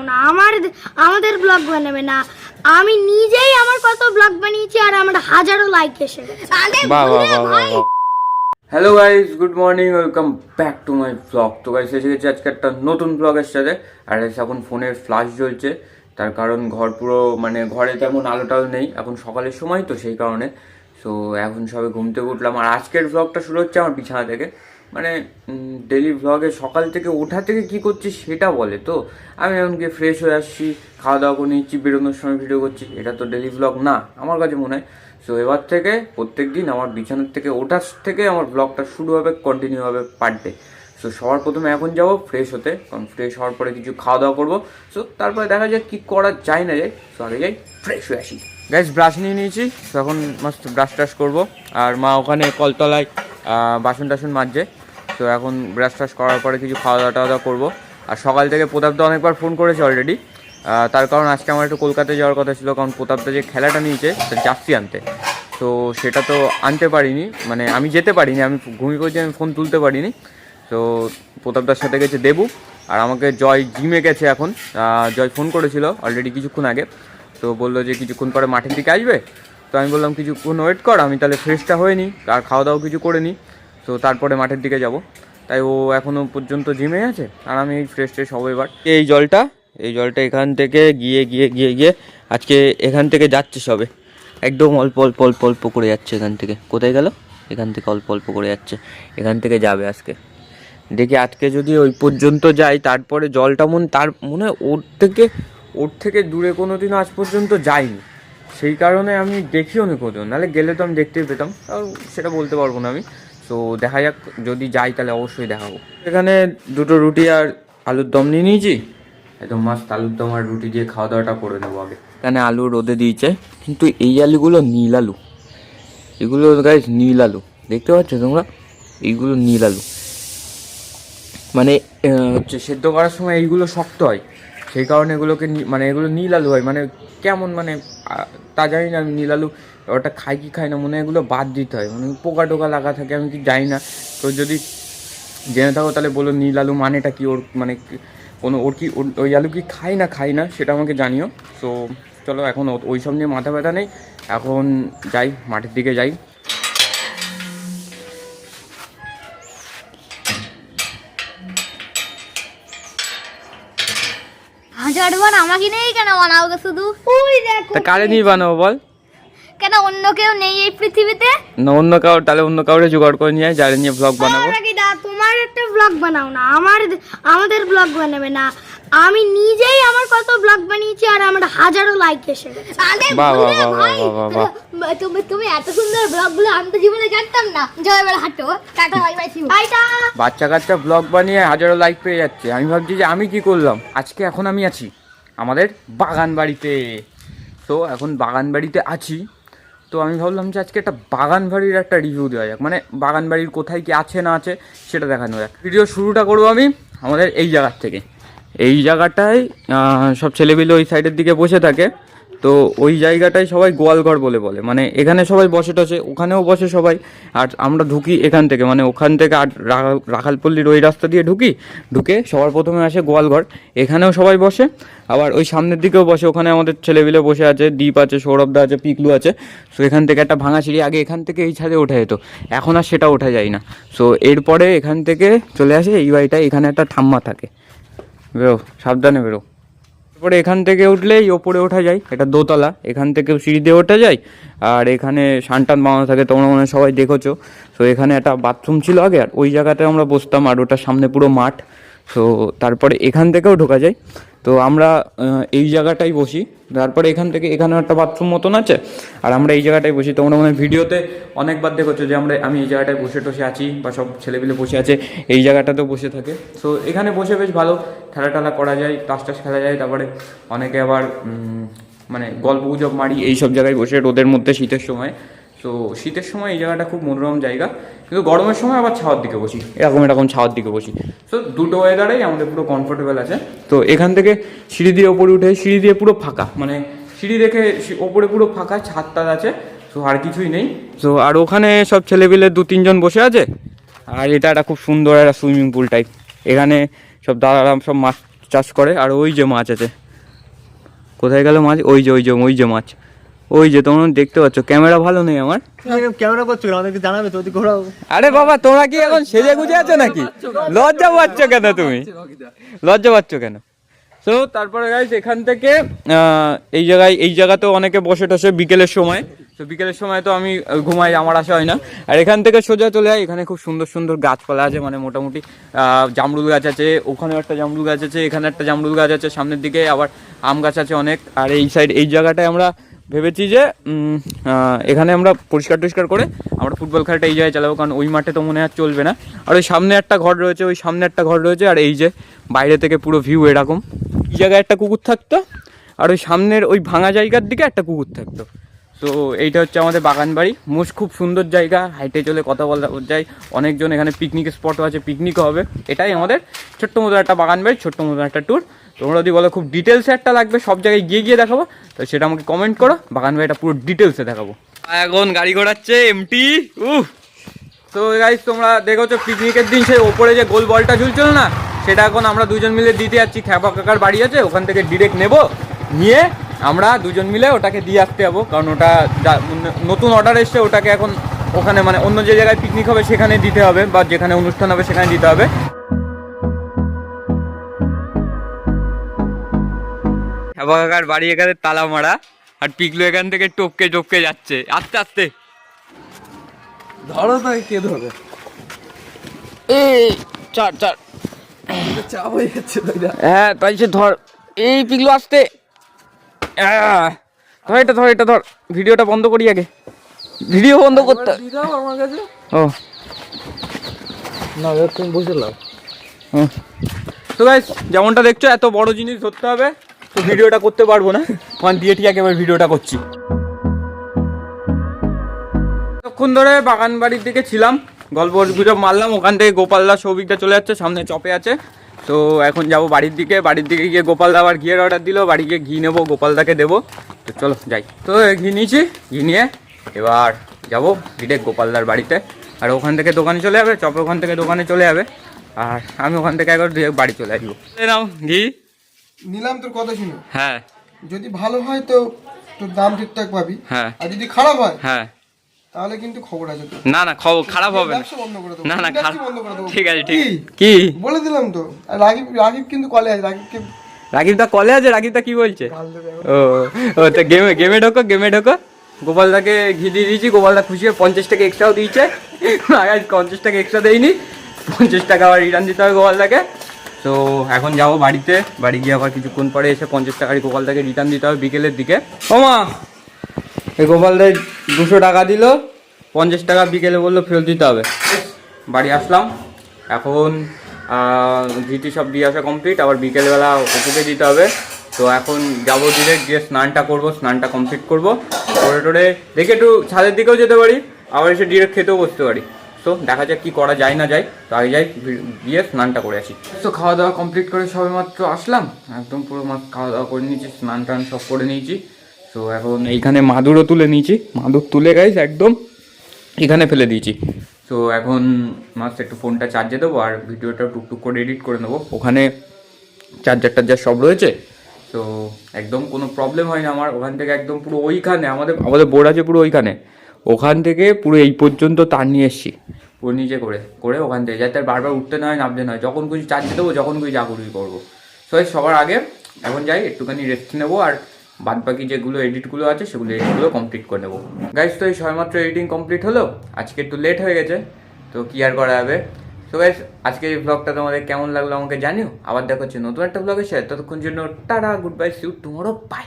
না আমাদের ব্লগ বানাবে না। আমি নিজেই আমার কত ব্লগ বানিয়েছি আর আমার হাজারো লাইক এসে গেছে। Hello guys, good morning, welcome back to my blog. তো গাইস এসে গেছে আজকে একটা নতুন ব্লগের সাথে। আর এখন ফোনের ফ্ল্যাশ জ্বলছে, তার কারণ ঘর পুরো ঘরে তেমন আলো টালো নেই, এখন সকালের সময় তো সেই কারণে। সো এখন সবে ঘুম থেকে উঠলাম, আর আজকের ব্লগটা শুরু হচ্ছে আমার বিছানা থেকে। ডেলি ব্লগে সকাল থেকে ওঠা থেকে কি করছি সেটা বলে। তো আমি এখন গিয়ে ফ্রেশ হয়ে আসছি, খাওয়া দাওয়া করে নিচ্ছি, বেরোনোর সময় ভিডিও করছি। এটা তো ডেলি ব্লগ না আমার কাছে মনে হয়। সো এবার থেকে প্রত্যেক দিন আমার বিছানার থেকে ওঠার থেকে আমার ব্লগটা শুরু হবে, কন্টিনিউ হবে পার ডে। সো সবার প্রথমে এখন যাবো ফ্রেশ হতে, কারণ ফ্রেশ হওয়ার পরে কিছু খাওয়া দাওয়া করবো। সো তারপরে দেখা যায় কী করা যায় না যায়। সো আগে যাই ফ্রেশ হয়ে আসি। গ্যাস ব্রাশ নিয়ে নিয়েছি, তো এখন মাস্ট ব্রাশ টাশ করবো। আর মা ওখানে কলতলায় বাসন টাসন মাজছে। তো এখন ব্রাশ টাশ করার পরে কিছু খাওয়া দাওয়া করবো। আর সকাল থেকে প্রতাপদা অনেকবার ফোন করেছে অলরেডি, তার কারণ আজকে আমার একটু কলকাতায় যাওয়ার কথা ছিল, কারণ প্রতাপদা যে খেলাটা নিয়েছে জার্সি আনতে। তো সেটা তো আনতে পারিনি, আমি যেতে পারিনি, আমি ঘুমিয়ে পড়েছি, আমি ফোন তুলতে পারিনি। তো প্রতাপদার সাথে গেছে দেবু, আর আমাকে জয় জিমে গেছে এখন। জয় ফোন করেছিল অলরেডি কিছুক্ষণ আগে, তো বললো যে কিছুক্ষণ পরে মাঠের দিকে আসবে। তো আমি বললাম কিছুক্ষণ ওয়েট কর, আমি তাহলে ফ্রেশটা হয়ে নিই আর খাওয়া দাওয়া কিছু করে নিই, তো তারপরে মাঠের দিকে যাব। তাই ও এখনও পর্যন্ত জিমে আছে, আর আমি এই ফ্রেশ ট্রেশ হবো এবার। এই জলটা এখান থেকে গিয়ে আজকে এখান থেকে যাচ্ছে সবে, একদম অল্প অল্প অল্প অল্প করে যাচ্ছে এখান থেকে। কোথায় গেল? এখান থেকে অল্প অল্প করে যাচ্ছে, এখান থেকে যাবে আজকে। দেখি আজকে যদি ওই পর্যন্ত যাই, তারপরে জলটা তার মনে হয় ওর থেকে দূরে কোনো দিনও আজ পর্যন্ত যাইনি, সেই কারণে আমি দেখিও নি কোথাও। নাহলে গেলে তো আমি দেখতেই পেতাম, তাও সেটা বলতে পারবো না আমি। তো দেখা যাক, যদি যাই তাহলে অবশ্যই দেখাবো। এখানে দুটো রুটি আর আলুর দম নিয়ে নিয়েছি, একদম মাস্ত আলুর দম আর রুটি দিয়ে খাওয়া দাওয়াটা করে নেবো আগে। এখানে আলু রোদে দিয়েছে, কিন্তু এই আলুগুলো নীল আলু, এগুলো গাইস নীল আলু, দেখতে পাচ্ছ তোমরা? এইগুলো নীল আলু, হচ্ছে সেদ্ধ করার সময় এইগুলো শক্ত হয়, সেই কারণে এগুলোকে এগুলো নীল আলু হয়। কেমন তা জানি না আমি, নীল আলু ওটা খাই কি খাই না, এগুলো বাদ দিতে হয়, পোকা টোকা লাগা থাকে, আমি কি জানি না। তো যদি জেনে থাকো তাহলে বলো নীল আলু মানেটা কি, ওর ওর কি ওই আলু কি খাই না সেটা আমাকে জানিও। তো চলো, এখন ওই সব নিয়ে মাথা ব্যথা নেই, এখন যাই মাঠের দিকে যাই। আমাকে নেই কেন বানাবো শুধু? ওই দেখো, কারে নিয়ে বানাবো বল? কেন অন্য কেউ নেই এই পৃথিবীতে? না অন্য কারোর, তাহলে অন্য কাউরে জোগাড় করে নিয়ে যারা নিয়ে ব্লগ বানাবো। তোমার একটা ব্লগ বানাও না, আমাদের ব্লগ বানাবে না। আমি নিজেই আমার কত ব্লগ বানিয়েছি আর আমার হাজারো লাইক এসে গেছে। তুমি এত সুন্দর ব্লগগুলো আমি তো জীবনে জানতাম না। জয় বড় হাঁটো, টাটা বাই বাই। বাচ্চা কাচ্চা ব্লগ বানিয়ে হাজারো লাইক পেয়ে যাচ্ছে, আমি ভাবছি যে আমি কি করলাম আজকে। এখন আমি আছি আমাদের বাগান বাড়িতে। তো এখন বাগান বাড়িতে আছি, তো আমি ভাবলাম যে আজকে একটা বাগান বাড়ির একটা রিভিউ দেওয়া যাক, বাগান বাড়ির কোথায় কি আছে না আছে সেটা দেখানো যাক। ভিডিও শুরুটা করবো আমি আমাদের এই জায়গার থেকে। এই জায়গাটায় সব ছেলেপিলে ওই সাইডের দিকে বসে থাকে, তো ওই জায়গাটায় সবাই গোয়ালঘর বলে এখানে সবাই বসে টসে, ওখানেও বসে সবাই। আর আমরা ঢুকি এখান থেকে, ওখান থেকে আর রাখালপল্লির ওই রাস্তা দিয়ে ঢুকে সবার প্রথমে আসে গোয়ালঘর, এখানেও সবাই বসে। আবার ওই সামনের দিকেও বসে, ওখানে আমাদের ছেলেপিলে বসে আছে, দীপ আছে, সৌরভদা আছে, পিকলু আছে। সো এখান থেকে একটা ভাঙা সিঁড়ি, আগে এখান থেকে এই ছাদে ওঠা যেত, এখন আর সেটা ওঠা যায় না। সো এরপরে এখান থেকে চলে আসে এই বাড়িটায়, এখানে একটা ঠাম্মা থাকে, বেরো সাবধানে বেরো। তারপরে এখান থেকে উঠলেই ওপরে ওঠা যায়, এটা দোতলা, এখান থেকেও সিঁড়ি দিয়ে ওঠা যায়। আর এখানে সানটান বানানো থাকে, তোমরা মনে হয় সবাই দেখেছো। তো এখানে একটা বাথরুম ছিল আগে, আর ওই জায়গাটায় আমরা বসতাম, আর ওটার সামনে পুরো মাঠ। সো তারপরে এখান থেকেও ঢোকা যায়, তো আমরা এই জায়গাটাই বসি। তারপরে এখান থেকে এখানেও একটা বাথরুম মতন আছে, আর আমরা এই জায়গাটায় বসি। তোমরা মনে হয় ভিডিওতে অনেকবার দেখেছো যে আমি এই জায়গাটায় বসে টসে আছি, বা সব ছেলেপিলে বসে আছে এই জায়গাটাতেও বসে থাকে। সো এখানে বসে বেশ ভালো খেলা টেলা করা যায়, তাস টাস খেলা যায়। তারপরে অনেকে আবার গল্প গুজব মারি এইসব জায়গায় বসে রোদের মধ্যে, শীতের সময়। তো শীতের সময় এই জায়গাটা খুব মনোরম জায়গা, কিন্তু গরমের সময় আবার ছাওয়ার দিকে বসি, এরকম ছাওয়ার দিকে বসি। তো দুটো ওয়েদারেই আমাদের পুরো কমফোর্টেবল আছে। তো এখান থেকে সিঁড়ি দিয়ে ওপরে উঠে, সিঁড়ি দিয়ে পুরো ফাঁকা, সিঁড়ি রেখে ওপরে পুরো ফাঁকা, ছাদটা আছে। সো আর কিছুই নেই। সো আর ওখানে সব ছেলেপিলে 2-3 জন বসে আছে। আর এটা একটা খুব সুন্দর একটা সুইমিং পুল টাইপ, এখানে সব দাদারা সব মাছ চাষ করে। আর ওই যে মাছ আছে, কোথায় গেল মাছ? ওই যে মাছ, ওই যে তোমরা দেখতে পাচ্ছ। ক্যামেরা ভালো নেই আমার। ক্যামেরা করছো আমাদেরকে জানাবে তো, ঘোরাও। আরে বাবা, তোমরা কি এখন সেজে গুজে আছো নাকি? লজ্জা পাচ্ছ কেন তুমি? লজ্জা পাচ্ছ কেন? তো তারপরে গাইস এখান থেকে এই জায়গাতেও অনেকে বসে টসে বিকেলের সময়। তো বিকেলের সময় তো আমি ঘুমাই, আমার আসা হয় না। আর এখান থেকে সোজা চলে যায়, এখানে খুব সুন্দর সুন্দর গাছপালা আছে, মানে মোটামুটি জামরুল গাছ আছে, ওখানে একটা জামরুল গাছ আছে, এখানে একটা জামরুল গাছ আছে, সামনের দিকে আবার আম গাছ আছে অনেক। আর এই সাইড এই জায়গাটায় আমরা ভেবেছি যে এখানে আমরা পরিষ্কার টরিষ্কার করে আমরা ফুটবল খেলাটা এই জায়গায় চালাবো, কারণ ওই মাঠে তো মনে হয় চলবে না। আর ওই সামনে একটা ঘর রয়েছে, ওই সামনে একটা ঘর রয়েছে। আর এই যে বাইরে থেকে পুরো ভিউ এরকম। এই জায়গায় একটা কুকুর থাকতো, আর ওই সামনের ওই ভাঙা জায়গার দিকে একটা কুকুর থাকতো। তো এইটা হচ্ছে আমাদের বাগান বাড়ি। খুব সুন্দর জায়গা, হাইটে চলে কথা বলা যায়। অনেকজন এখানে পিকনিক স্পটও আছে, পিকনিকও হবে। এটাই আমাদের ছোট্ট মতো একটা বাগান বাড়ি, ছোট্ট মতো একটা ট্যুর। তোমরা যদি বলো খুব ডিটেলসে একটা লাগবে, সব জায়গায় গিয়ে দেখাবো, তো সেটা আমাকে কমেন্ট করো, বাগান বাড়িটা পুরো ডিটেলসে দেখাবো। এখন গাড়ি ঘোরাচ্ছে এমটি। তো গাইস তোমরা দেখেছো পিকনিকের দিন সেই ওপরে যে গোল বলটা ঝুলছিল না, সেটা এখন আমরা দুজন মিলে দিতে যাচ্ছি। খ্যাপা কাকার বাড়ি আছে, ওখান থেকে ডিরেক্ট নেবো, নিয়ে আমরা দুজন মিলে ওটাকে দিয়ে আসতে যাবো। কারণ ওটা নতুন অর্ডার এসছে, ওটাকে এখন ওখানে মানে অন্য যে জায়গায় পিকনিক হবে সেখানে দিতে হবে, বা যেখানে অনুষ্ঠান হবে সেখানে দিতে হবে। খ্যাপা কাকার বাড়ি এখানে তালা মারা, আর পিকলু এখান থেকে টপকে টপকে যাচ্ছে আস্তে আস্তে। ধরো তাই, কে ধরবে? এই চার চার চাপ হয়ে যাচ্ছে। হ্যাঁ তাই সে ধর, এই পিগলো আসতে। ধর এটা ধর, ভিডিওটা বন্ধ করি আগে, ভিডিও বন্ধ করতে। আমার কাছে ও না, তুমি বুঝে নাও। তো গাইস যেমনটা দেখছো, এত বড় জিনিস ধরতে হবে, তো ভিডিওটা করতে পারবো না, ওখান দিয়ে ঠিক একেবারে ভিডিওটা করছি। তখন ধরে বাগান বাড়ির দিকে ছিলাম, গল্প গুজব মারলাম। ওখান থেকে গোপালদা সৌভিকটা চলে যাচ্ছে, সামনে চপে আছে। তো এখন যাব বাড়ির দিকে গিয়ে গোপালদা আবার ঘিয়ের অর্ডার দিল, বাড়ি গিয়ে ঘি নেবো, গোপালদাকে দেবো। তো চলো যাই। তো ঘি নিয়েছি, ঘি নিয়ে এবার যাবো ডিরেক্ট গোপালদার বাড়িতে। আর ওখান থেকে দোকানে চলে যাবে, চপে ওখান থেকে দোকানে চলে যাবে, আর আমি ওখান থেকে একবার ডিরেক্ট বাড়ি চলে আসবো। নাও ঘি নিলাম, তোর কথা শুনে। হ্যাঁ, যদি ভালো হয় তো তোর দাম ঠিকঠাক পাবি। হ্যাঁ। আর যদি খারাপ হয় হ্যাঁ, তাহলে কিন্তু খবর আছে তোর। না না খবর খারাপ হবে না। ব্যবসা বন্ধ করে দেবো। না না ব্যবসা বন্ধ করে দেবো। ঠিক আছে ঠিক কি? আছে। কি বলে দিলাম তো। আর রাগিব কিন্তু কলে আছে, রাগিবকে রাকিবদা কলে আছে? রাকিবদা কি বলছে? গাল দেবে। ও তো গেমে ঢোকো। গোপালদাকে ঘি দিয়ে দিয়েছি, গোপালদা খুশি হয়ে 50 টাকা এক্সট্রাও দিয়েছে। আগে 50 টাকা এক্সট্রা দেয়নি, 50 টাকা আবার রিটার্ন দিতে হবে গোপালদাকে। তো এখন যাবো বাড়িতে, বাড়ি গিয়ে আবার কিছুক্ষণ পরে এসে 50 টাকা গোপালদাকে রিটার্ন দিতে হবে বিকেলের দিকে। ও মা, এই গোপালদায় 200 টাকা দিল, 50 টাকা বিকেলে বললো ফেরত দিতে হবে। বাড়ি আসলাম, এখন ঘিটি সব দিয়ে আসা কমপ্লিট, আবার বিকেলবেলা ওষুধে দিতে হবে। তো এখন যাবো ডিরেক্ট, গিয়ে স্নানটা করবো, স্নানটা কমপ্লিট করবো, করে টোরে দেখে একটু ছাদের দিকেও যেতে পারি, আবার এসে ডিরেক্ট খেতেও বসতে পারি। তো দেখা যাক কী করা যায় না যায়। তো আগে যাই, গিয়ে স্নানটা করে আসি। তো খাওয়া দাওয়া কমপ্লিট করে সবে মাত্র আসলাম, একদম পুরো খাওয়া দাওয়া করে নিয়েছি, স্নান টান সব করে নিয়েছি। তো এখন এইখানে মাদুরও তুলে নিয়েছি, মাদুর তুলে গাইস একদম এখানে ফেলে দিয়েছি। তো এখন মাস্ট একটু ফোনটা চার্জে দেবো, আর ভিডিওটা টুকটুক করে এডিট করে নেবো। ওখানে চার্জার সব রয়েছে, তো একদম কোনো প্রবলেম হয় না আমার। ওখান থেকে একদম পুরো ওইখানে আমাদের বোর্ড আছে পুরো ওইখানে, ওখান থেকে পুরো এই পর্যন্ত তার নিয়ে এসছি, পুরো নিচে করে ওখান থেকে, যাতে আর বারবার উঠতে না হয়, নামতে না হয়। যখন খুশি চার্জে দেবো, যখন খুশি যা খুশি করবো। তো সবার আগে এখন যাই, একটুখানি রেস্ট নেবো, আর বাদ বাকি যেগুলো এডিটগুলো আছে এডিটগুলো কমপ্লিট করে নেবো। গাইস তো এই সবেমাত্র এডিটিং কমপ্লিট হলো, আজকে একটু লেট হয়ে গেছে, তো কি আর করা যাবে। তো গাইস আজকে এই ব্লগটা তোমাদের কেমন লাগলো আমাকে জানিও। আবার দেখা হচ্ছে নতুন একটা ব্লগের সাথে, ততক্ষণ জন্য tata, good bye, see you tomorrow, by.